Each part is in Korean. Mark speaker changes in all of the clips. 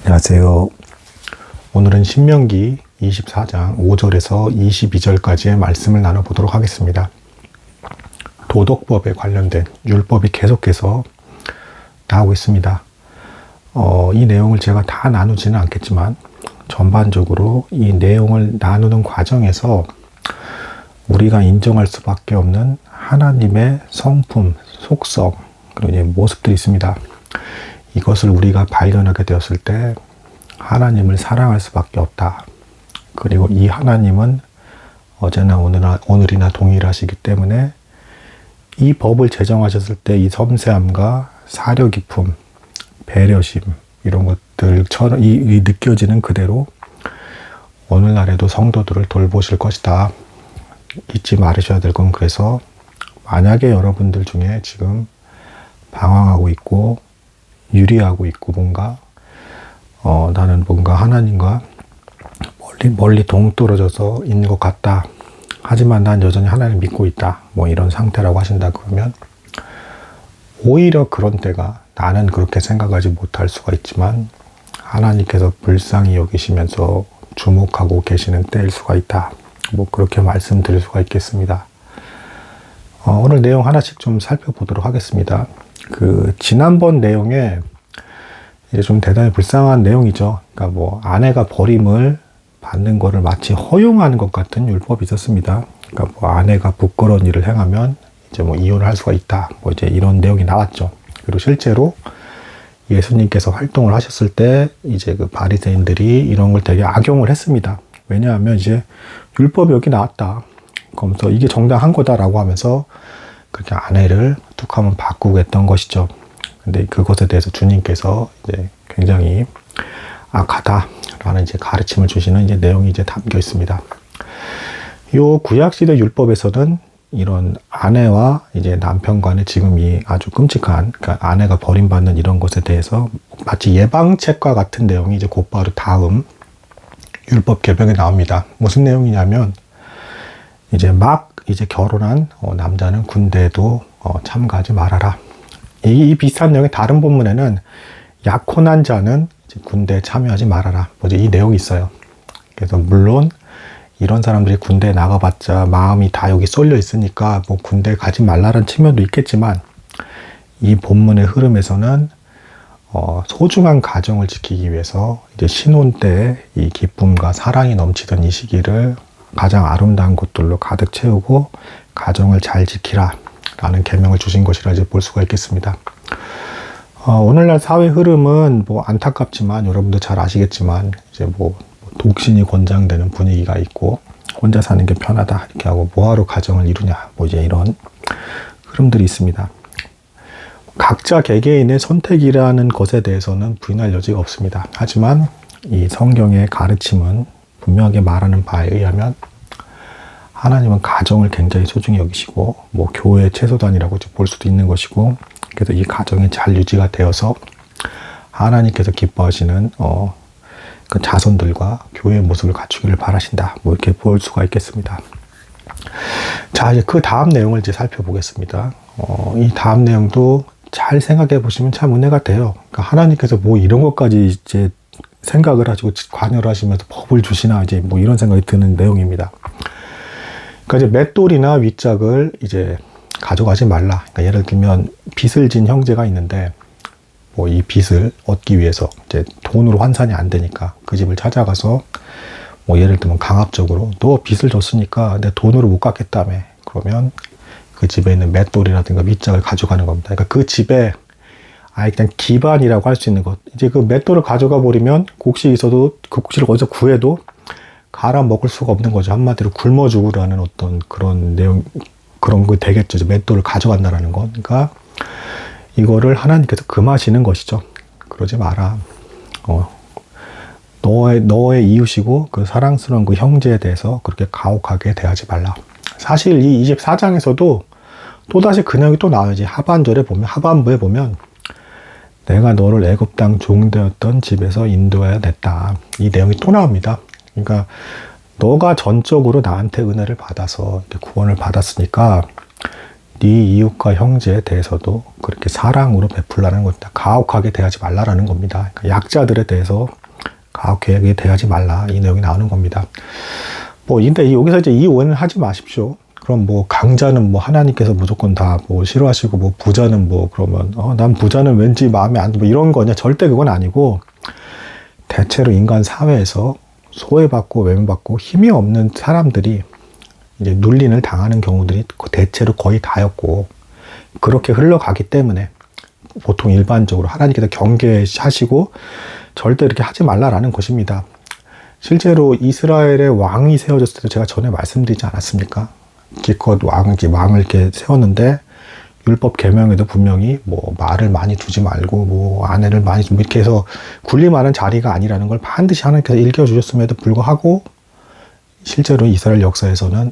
Speaker 1: 안녕하세요. 오늘은 신명기 24장 5절에서 22절까지의 말씀을 나눠보도록 하겠습니다. 도덕법에 관련된 율법이 계속해서 나오고 있습니다. 이 내용을 제가 다 나누지는 않겠지만 전반적으로 이 내용을 나누는 과정에서 우리가 인정할 수밖에 없는 하나님의 성품, 속성, 그리고 모습들이 있습니다. 이것을 우리가 발견하게 되었을 때 하나님을 사랑할 수밖에 없다. 그리고 이 하나님은 어제나 오늘이나 동일하시기 때문에 이 법을 제정하셨을 때 이 섬세함과 사려 깊음, 배려심 이런 것들처럼 이 느껴지는 그대로 오늘날에도 성도들을 돌보실 것이다. 잊지 말으셔야 될 건 그래서 만약에 여러분들 중에 지금 방황하고 있고 유리하고 있고 나는 뭔가 하나님과 멀리 동떨어져서 있는 것 같다. 하지만 난 여전히 하나님을 믿고 있다. 이런 상태라고 하신다 그러면 오히려 그런 때가 나는 그렇게 생각하지 못할 수가 있지만 하나님께서 불쌍히 여기시면서 주목하고 계시는 때일 수가 있다. 그렇게 말씀드릴 수가 있겠습니다. 오늘 내용 하나씩 좀 살펴보도록 하겠습니다. 지난번 내용에 이제 좀 대단히 불쌍한 내용이죠. 그러니까 아내가 버림을 받는 거를 마치 허용하는 것 같은 율법이 있었습니다. 그러니까 아내가 부끄러운 일을 행하면 이제 이혼을 할 수가 있다. 이제 이런 내용이 나왔죠. 그리고 실제로 예수님께서 활동을 하셨을 때 이제 바리새인들이 이런 걸 되게 악용을 했습니다. 왜냐하면 이제 율법이 여기 나왔다. 그러면서 이게 정당한 거다라고 하면서 그렇게 아내를 툭 하면 바꾸고 했던 것이죠. 근데 그것에 대해서 주님께서 이제 굉장히 악하다라는 이제 가르침을 주시는 이제 내용이 이제 담겨 있습니다. 요 구약시대 율법에서는 이런 아내와 이제 남편 간의 지금 이 아주 끔찍한, 그러니까 아내가 버림받는 이런 것에 대해서 마치 예방책과 같은 내용이 이제 곧바로 다음 율법 개정에 나옵니다. 무슨 내용이냐면 이제 이제 결혼한 남자는 군대에도 참가하지 말아라. 이 비슷한 내용의 다른 본문에는 약혼한 자는 군대에 참여하지 말아라. 이 내용이 있어요. 그래서 물론 이런 사람들이 군대에 나가봤자 마음이 다 여기 쏠려 있으니까 군대에 가지 말라는 측면도 있겠지만 이 본문의 흐름에서는 소중한 가정을 지키기 위해서 이제 신혼 때 이 기쁨과 사랑이 넘치던 이 시기를 가장 아름다운 것들로 가득 채우고 가정을 잘 지키라 라는 계명을 주신 것이라 이제 볼 수가 있겠습니다. 오늘날 사회 흐름은 안타깝지만 여러분도 잘 아시겠지만 이제 독신이 권장되는 분위기가 있고 혼자 사는 게 편하다 이렇게 하고 뭐하러 가정을 이루냐 이제 이런 흐름들이 있습니다. 각자 개개인의 선택이라는 것에 대해서는 부인할 여지가 없습니다. 하지만 이 성경의 가르침은 분명하게 말하는 바에 의하면 하나님은 가정을 굉장히 소중히 여기시고 교회의 채소단이라고 볼 수도 있는 것이고 그래서 이 가정이 잘 유지가 되어서 하나님께서 기뻐하시는 그 자손들과 교회의 모습을 갖추기를 바라신다. 이렇게 볼 수가 있겠습니다. 자, 이제 그 다음 내용을 이제 살펴보겠습니다. 이 다음 내용도 잘 생각해 보시면 참 은혜가 돼요. 그러니까 하나님께서 이런 것까지 이제 생각을 하시고 관여를 하시면서 법을 주시나 이제 이런 생각이 드는 내용입니다. 그러니까 이제 맷돌이나 윗짝을 이제 가져가지 말라. 그러니까 예를 들면 빚을 진 형제가 있는데 이 빚을 얻기 위해서 이제 돈으로 환산이 안 되니까 그 집을 찾아가서 예를 들면 강압적으로 너 빚을 줬으니까 내 돈으로 못 갚겠다며. 그러면 그 집에 있는 맷돌이라든가 윗짝을 가져가는 겁니다. 그러니까 그 집에 아예 그냥 기반이라고 할 수 있는 것. 이제 그 맷돌을 가져가 버리면 곡식이 있어도 그 곡식을 어디서 구해도 갈아 먹을 수가 없는 거죠. 한마디로 굶어 죽으라는 어떤 그런 내용, 그런 거 되겠죠. 맷돌을 가져간다라는 건. 그러니까 이거를 하나님께서 금하시는 것이죠. 그러지 마라. 너의 이웃이고 그 사랑스러운 그 형제에 대해서 그렇게 가혹하게 대하지 말라. 사실 이 24장에서도 또다시 그 내용이 또 나와야지. 하반부에 보면 내가 너를 애굽 땅 종되었던 집에서 인도하여 냈다. 이 내용이 또 나옵니다. 그러니까 너가 전적으로 나한테 은혜를 받아서 구원을 받았으니까 네 이웃과 형제에 대해서도 그렇게 사랑으로 베풀라는 겁니다. 가혹하게 대하지 말라라는 겁니다. 그러니까 약자들에 대해서 가혹하게 대하지 말라, 이 내용이 나오는 겁니다. 근데 여기서 이제 이 오해는 하지 마십시오. 그럼 강자는 하나님께서 무조건 다 싫어하시고, 부자는 그러면 난 부자는 왠지 마음에 안 들어, 이런 거냐? 절대 그건 아니고, 대체로 인간 사회에서 소외받고 외면받고 힘이 없는 사람들이 이제 눌린을 당하는 경우들이 대체로 거의 다였고, 그렇게 흘러가기 때문에 보통 일반적으로 하나님께서 경계하시고 절대 이렇게 하지 말라라는 것입니다. 실제로 이스라엘의 왕이 세워졌을 때도 제가 전에 말씀드리지 않았습니까? 기껏 왕을 이렇게 세웠는데, 율법 계명에도 분명히 말을 많이 두지 말고 아내를 많이 이렇게 해서 군림하는 자리가 아니라는 걸 반드시 하나님께서 일깨워주셨음에도 불구하고, 실제로 이스라엘 역사에서는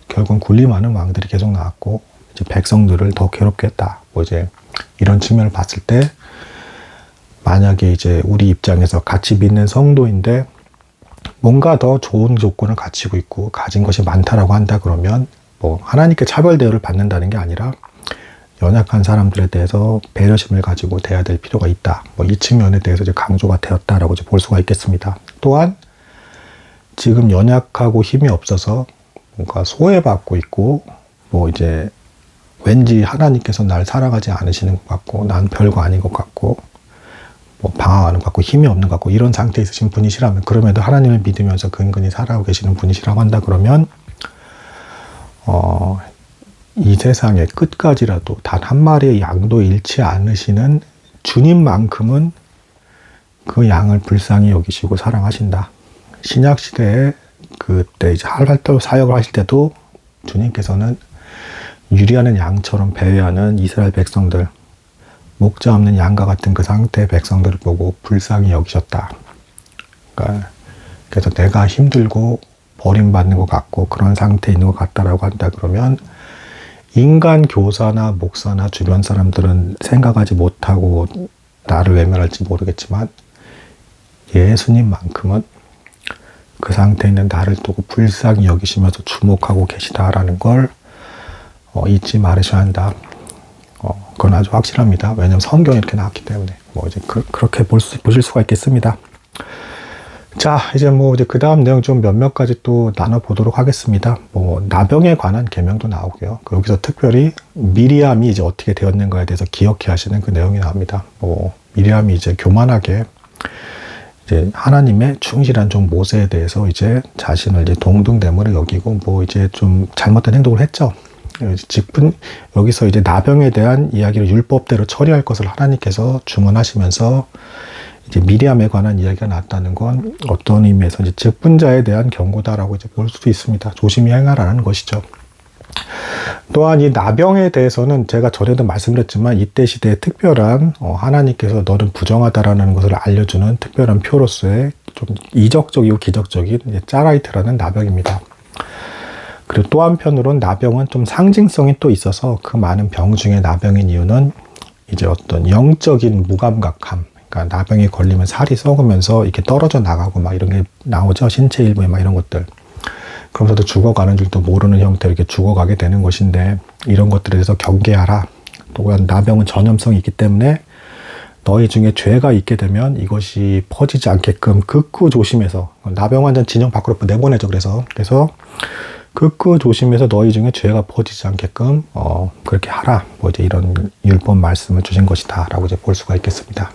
Speaker 1: 결국은 군림하는 왕들이 계속 나왔고, 이제 백성들을 더 괴롭게 했다. 이제 이런 측면을 봤을 때, 만약에 이제 우리 입장에서 같이 믿는 성도인데 뭔가 더 좋은 조건을 갖추고 있고 가진 것이 많다라고 한다 그러면 하나님께 차별 대우를 받는다는 게 아니라 연약한 사람들에 대해서 배려심을 가지고 대해야 될 필요가 있다. 이 측면에 대해서 이제 강조가 되었다라고 이제 볼 수가 있겠습니다. 또한 지금 연약하고 힘이 없어서 뭔가 소외받고 있고, 이제 왠지 하나님께서 날 사랑하지 않으시는 것 같고, 난 별거 아닌 것 같고, 방황하는 것 같고, 힘이 없는 것 같고, 이런 상태에 있으신 분이시라면, 그럼에도 하나님을 믿으면서 근근히 살아가고 계시는 분이시라고 한다 그러면, 이 세상의 끝까지라도 단 한 마리의 양도 잃지 않으시는 주님만큼은 그 양을 불쌍히 여기시고 사랑하신다. 신약시대에 그때 이제 활동 사역을 하실 때도 주님께서는 유리하는 양처럼 배회하는 이스라엘 백성들, 목자 없는 양과 같은 그 상태의 백성들을 보고 불쌍히 여기셨다. 그래서 내가 힘들고 버림받는 것 같고 그런 상태에 있는 것 같다라고 한다 그러면, 인간 교사나 목사나 주변 사람들은 생각하지 못하고 나를 외면할지 모르겠지만, 예수님만큼은 그 상태에 있는 나를 두고 불쌍히 여기시면서 주목하고 계시다라는 걸 잊지 말으셔야 한다. 그건 아주 확실합니다. 왜냐하면 성경에 이렇게 나왔기 때문에. 이제 그렇게 보실 수가 있겠습니다. 자, 이제 이제 그 다음 내용 좀 몇몇 가지 또 나눠보도록 하겠습니다. 나병에 관한 계명도 나오고요. 여기서 특별히 미리암이 이제 어떻게 되었는가에 대해서 기억해 하시는 그 내용이 나옵니다. 미리암이 이제 교만하게 이제 하나님의 충실한 종 모세에 대해서 이제 자신을 이제 동등됨으로 여기고 이제 좀 잘못된 행동을 했죠. 여기서 이제 나병에 대한 이야기를 율법대로 처리할 것을 하나님께서 주문하시면서 이제 미리암에 관한 이야기가 나왔다는 건 어떤 의미에서 이제 직분자에 대한 경고다라고 이제 볼 수도 있습니다. 조심히 행하라는 것이죠. 또한 이 나병에 대해서는 제가 전에도 말씀드렸지만 이때 시대에 특별한 하나님께서 너는 부정하다라는 것을 알려주는 특별한 표로서의 좀 이적적이고 기적적인 이제 짜라이트라는 나병입니다. 그리고 또 한편으로는 나병은 좀 상징성이 또 있어서 그 많은 병 중에 나병인 이유는 이제 어떤 영적인 무감각함, 그러니까 나병에 걸리면 살이 썩으면서 이렇게 떨어져 나가고 이런 게 나오죠. 신체 일부에 이런 것들. 그러면서도 죽어가는 줄도 모르는 형태로 이렇게 죽어가게 되는 것인데, 이런 것들에 대해서 경계하라. 또한 나병은 전염성이 있기 때문에 너희 중에 죄가 있게 되면 이것이 퍼지지 않게끔 극구 조심해서, 나병 환자는 진영 밖으로 내보내죠. 그래서 극구 조심해서 너희 중에 죄가 퍼지지 않게끔 그렇게 하라. 이제 이런 율법 말씀을 주신 것이다라고 이제 볼 수가 있겠습니다.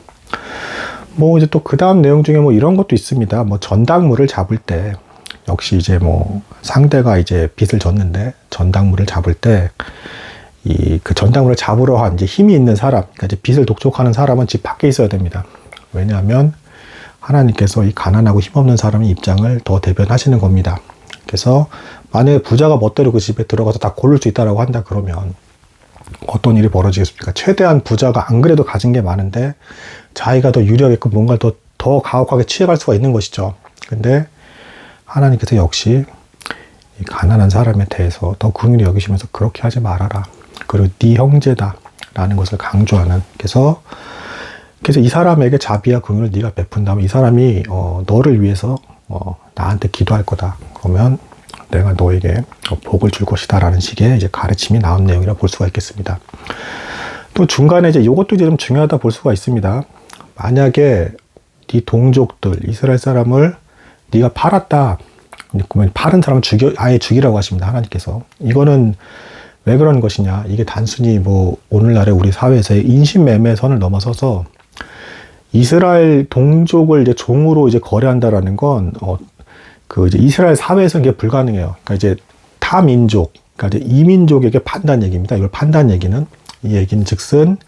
Speaker 1: 이제 또 그 다음 내용 중에 이런 것도 있습니다. 전당물을 잡을 때 역시 이제 상대가 이제 빚을 졌는데 전당물을 잡을 때 그 전당물을 잡으러 한 이제 힘이 있는 사람, 그러니까 이제 빚을 독촉하는 사람은 집 밖에 있어야 됩니다. 왜냐하면 하나님께서 이 가난하고 힘없는 사람의 입장을 더 대변하시는 겁니다. 그래서 만약에 부자가 멋대로 그 집에 들어가서 다 고를 수 있다라고 한다 그러면 어떤 일이 벌어지겠습니까? 최대한 부자가 안 그래도 가진 게 많은데 자기가 더 유리하게끔 뭔가 더 가혹하게 취해갈 수가 있는 것이죠. 근데 하나님께서 역시 이 가난한 사람에 대해서 더 긍휼히 여기시면서 그렇게 하지 말아라. 그리고 네 형제다 라는 것을 강조하는. 그래서 이 사람에게 자비와 긍휼을 네가 베푼다면 이 사람이 너를 위해서 나한테 기도할 거다. 그러면 내가 너에게 복을 줄 것이다 라는 식의 이제 가르침이 나온 내용이라 볼 수가 있겠습니다. 또 중간에 이제 이것도 이제 좀 중요하다 볼 수가 있습니다. 만약에 네 동족들 이스라엘 사람을 네가 팔았다. 그러면 팔은 사람을 아예 죽이라고 하십니다. 하나님께서. 이거는 왜 그런 것이냐. 이게 단순히 뭐 오늘날의 우리 사회에서의 인신매매 선을 넘어서서 이스라엘 동족을 이제 종으로 이제 거래한다라는 건 그 이제 이스라엘 사회에서는 이게 불가능해요. 그러니까 이제 타 민족, 그러니까 이제 이민족에게 판다는 얘기입니다. 이걸 판다는 얘기는 이 얘기는 즉슨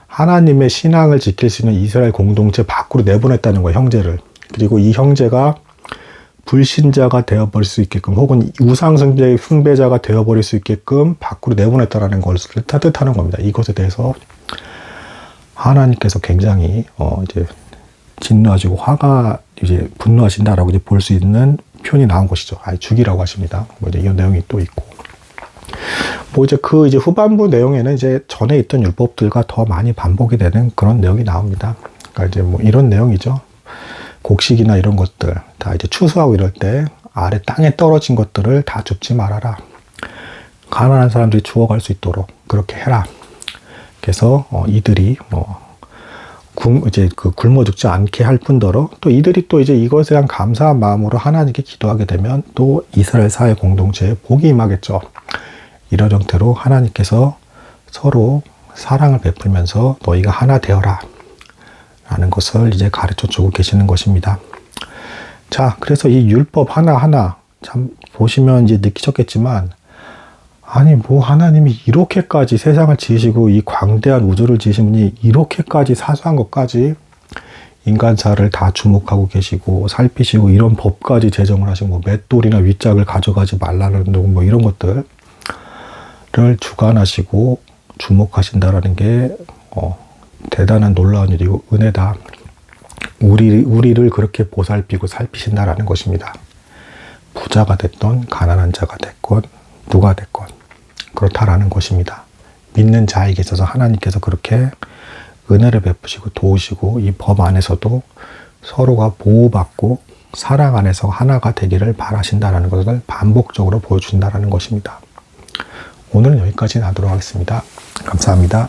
Speaker 1: 하나님의 신앙을 지킬 수 있는 이스라엘 공동체 밖으로 내보냈다는 거예요. 형제를. 그리고 이 형제가 불신자가 되어버릴 수 있게끔 혹은 우상숭배의 숭배자가 되어버릴 수 있게끔 밖으로 내보냈다라는 것을 뜻하는 겁니다. 이것에 대해서 하나님께서 굉장히 이제 진노하시고 화가 이제 분노하신다라고 이제 볼 수 있는 표현이 나온 것이죠. 아예 죽이라고 하십니다. 뭐 이제 이런 내용이 또 있고. 뭐 이제 그 이제 후반부 내용에는 이제 전에 있던 율법들과 더 많이 반복이 되는 그런 내용이 나옵니다. 그러니까 이제 뭐 이런 내용이죠. 곡식이나 이런 것들 다 이제 추수하고 이럴 때 아래 땅에 떨어진 것들을 다 줍지 말아라. 가난한 사람들이 주워갈 수 있도록 그렇게 해라. 그래서 이들이 이제 그 굶어 죽지 않게 할 뿐더러 또 이들이 또 이제 이것에 대한 감사한 마음으로 하나님께 기도하게 되면 또 이스라엘 사회 공동체에 복이 임하겠죠. 이런 형태로 하나님께서 서로 사랑을 베풀면서 너희가 하나 되어라 라는 것을 이제 가르쳐 주고 계시는 것입니다. 자, 그래서 이 율법 하나하나 참 보시면 이제 느끼셨겠지만 아니 뭐 하나님이 이렇게까지 세상을 지으시고 이 광대한 우주를 지으신 분이 이렇게까지 사소한 것까지 인간사를 다 주목하고 계시고 살피시고 이런 법까지 제정을 하시고 뭐 맷돌이나 윗짝을 가져가지 말라는 뭐 이런 것들을 주관하시고 주목하신다라는 게 대단한 놀라운 일이고 은혜다. 우리를 그렇게 보살피고 살피신다라는 것입니다. 부자가 됐건 가난한 자가 됐건 누가 됐건 그렇다라는 것입니다. 믿는 자에게 있어서 하나님께서 그렇게 은혜를 베푸시고 도우시고 이 법 안에서도 서로가 보호받고 사랑 안에서 하나가 되기를 바라신다라는 것을 반복적으로 보여준다라는 것입니다. 오늘은 여기까지 하도록 하겠습니다. 감사합니다.